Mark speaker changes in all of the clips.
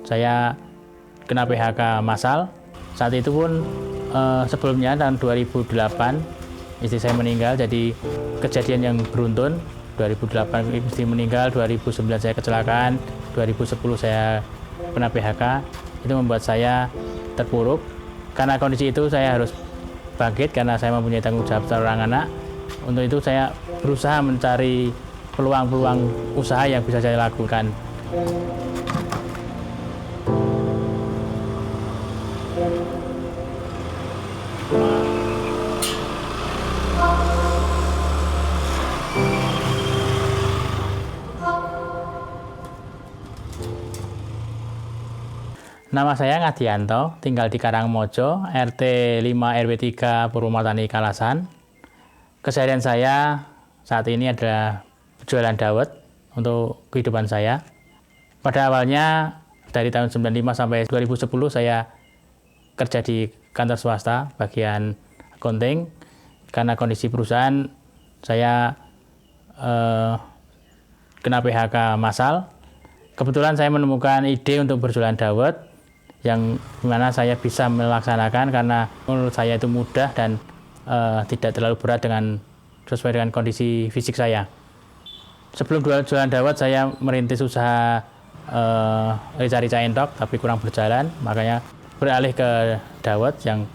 Speaker 1: saya kena PHK massal. Saat itu pun sebelumnya tahun 2008 istri saya meninggal, jadi kejadian yang beruntun. 2008 istri meninggal, 2009 saya kecelakaan, 2010 saya kena PHK. Itu membuat saya terpuruk. Karena kondisi itu saya harus bangkit karena saya mempunyai tanggung jawab seorang anak. Untuk itu saya berusaha mencari peluang-peluang usaha yang bisa saya lakukan. Nama saya Ngadianto, tinggal di Karangmojo, RT 5 RW 3 Purwomartani Kalasan. Keseharian saya saat ini adalah jualan dawet untuk kehidupan saya. Pada awalnya dari tahun 95 sampai 2010 saya kerja di kantor swasta bagian accounting. Karena kondisi perusahaan saya kena PHK massal. Kebetulan saya menemukan ide untuk berjualan dawet yang dimana saya bisa melaksanakan karena menurut saya itu mudah dan tidak terlalu berat sesuai dengan kondisi fisik saya. Sebelum jualan dawet saya merintis usaha rica-rica endok tapi kurang berjalan, makanya beralih ke dawet yang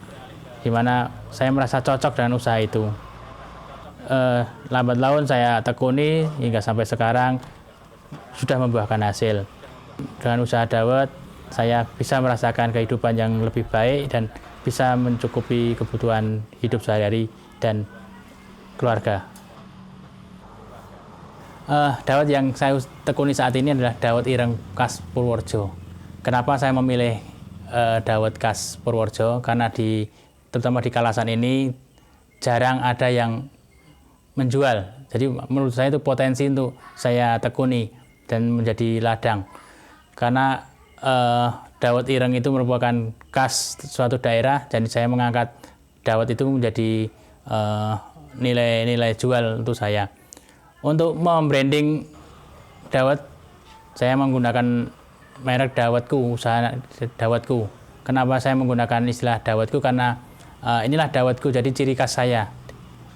Speaker 1: dimana saya merasa cocok dengan usaha itu. Lambat laun saya tekuni hingga sampai sekarang sudah membuahkan hasil. Dengan usaha dawet saya bisa merasakan kehidupan yang lebih baik dan bisa mencukupi kebutuhan hidup sehari-hari dan keluarga. Dawet yang saya tekuni saat ini adalah dawet ireng khas Purworejo. Kenapa saya memilih dawet khas Purworejo? Karena terutama di Kalasan ini jarang ada yang menjual. Jadi menurut saya itu potensi untuk saya tekuni dan menjadi ladang. Karena dawet ireng itu merupakan khas suatu daerah, jadi saya mengangkat dawet itu menjadi nilai jual untuk saya. Untuk membranding dawet, saya menggunakan merek dawetku, usaha dawetku. Kenapa saya menggunakan istilah dawetku? Karena inilah dawetku, jadi ciri khas saya.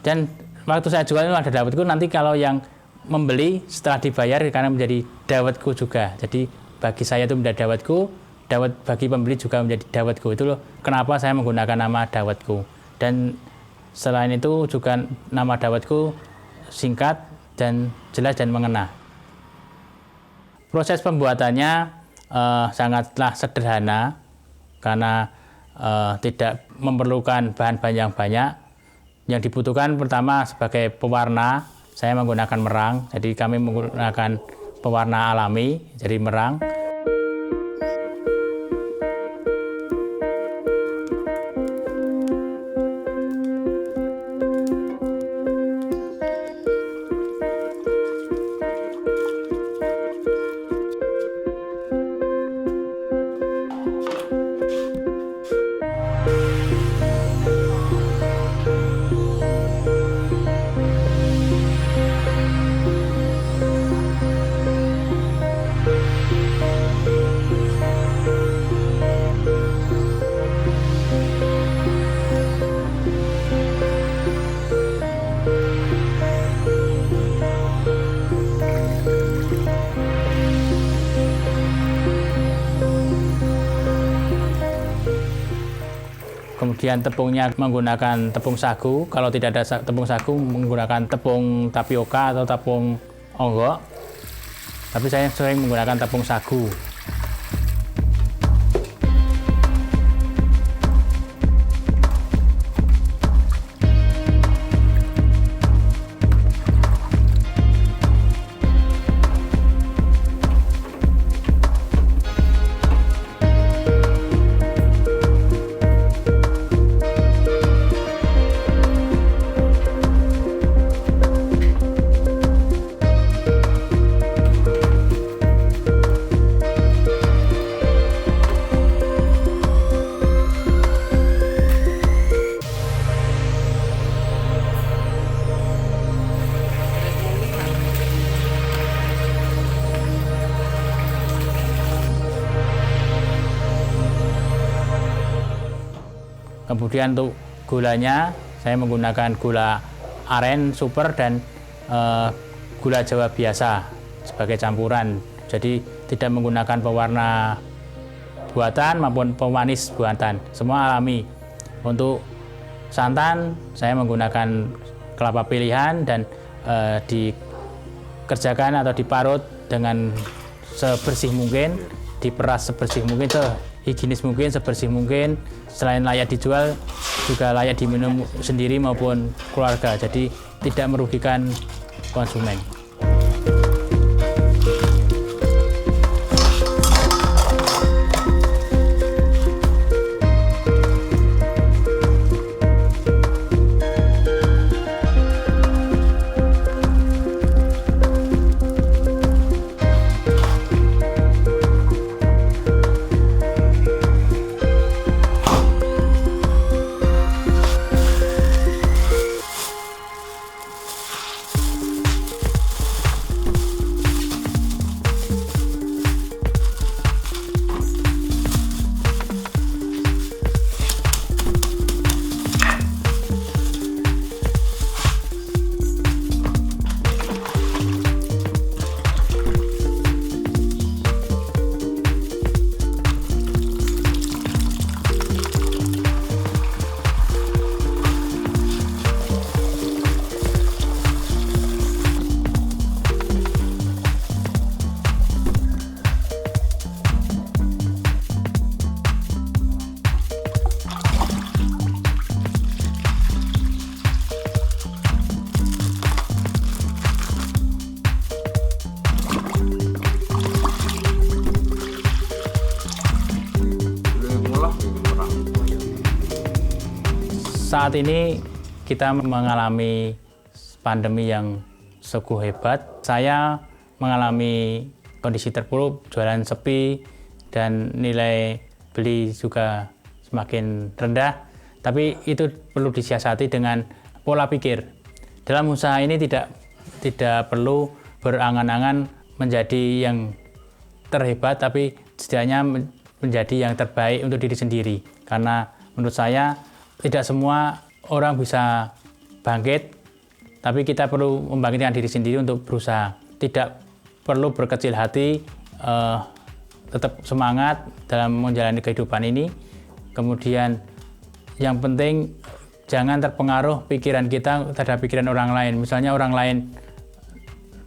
Speaker 1: Dan waktu saya jual itu ada dawetku, nanti kalau yang membeli setelah dibayar karena menjadi dawetku juga. Jadi bagi saya itu menjadi dawetku, dawet bagi pembeli juga menjadi dawetku. Itu loh kenapa saya menggunakan nama dawetku. Dan selain itu juga nama dawetku singkat dan jelas dan mengena. Proses pembuatannya sangatlah sederhana karena tidak memerlukan bahan-bahan yang banyak. Yang dibutuhkan pertama sebagai pewarna, saya menggunakan merang. Jadi kami menggunakan pewarna alami, jadi merang. Kemudian tepungnya menggunakan tepung sagu. Kalau tidak ada tepung sagu, menggunakan tepung tapioka atau tepung onggok. Tapi saya sering menggunakan tepung sagu. Kemudian untuk gulanya saya menggunakan gula aren super dan gula Jawa biasa sebagai campuran. Jadi tidak menggunakan pewarna buatan maupun pemanis buatan, semua alami. Untuk santan saya menggunakan kelapa pilihan dan dikerjakan atau diparut dengan sebersih mungkin, diperas sebersih mungkin, sehigienis mungkin, sebersih mungkin. Selain layak dijual, juga layak diminum sendiri maupun keluarga, jadi tidak merugikan konsumen. Saat ini kita mengalami pandemi yang sungguh hebat. Saya mengalami kondisi terpuruk, jualan sepi, dan nilai beli juga semakin rendah. Tapi itu perlu disiasati dengan pola pikir. Dalam usaha ini tidak perlu berangan-angan menjadi yang terhebat, tapi setidaknya menjadi yang terbaik untuk diri sendiri. Karena menurut saya tidak semua orang bisa bangkit, tapi kita perlu membangkitkan diri sendiri untuk berusaha. Tidak perlu berkecil hati, tetap semangat dalam menjalani kehidupan ini. Kemudian yang penting jangan terpengaruh pikiran kita terhadap pikiran orang lain. Misalnya orang lain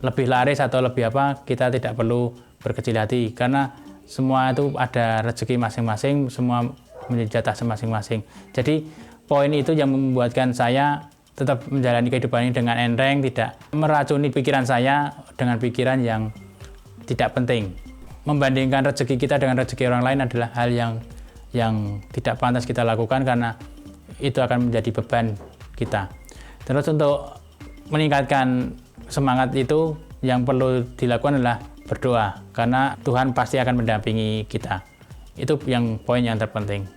Speaker 1: lebih laris atau lebih apa, kita tidak perlu berkecil hati. Karena semua itu ada rezeki masing-masing, semua menjadi jatah masing-masing. Jadi poin itu yang membuatkan saya tetap menjalani kehidupan ini dengan enteng, tidak meracuni pikiran saya dengan pikiran yang tidak penting. Membandingkan rezeki kita dengan rezeki orang lain adalah hal yang tidak pantas kita lakukan, karena itu akan menjadi beban kita. Terus untuk meningkatkan semangat itu, yang perlu dilakukan adalah berdoa, karena Tuhan pasti akan mendampingi kita. Itu poin yang terpenting.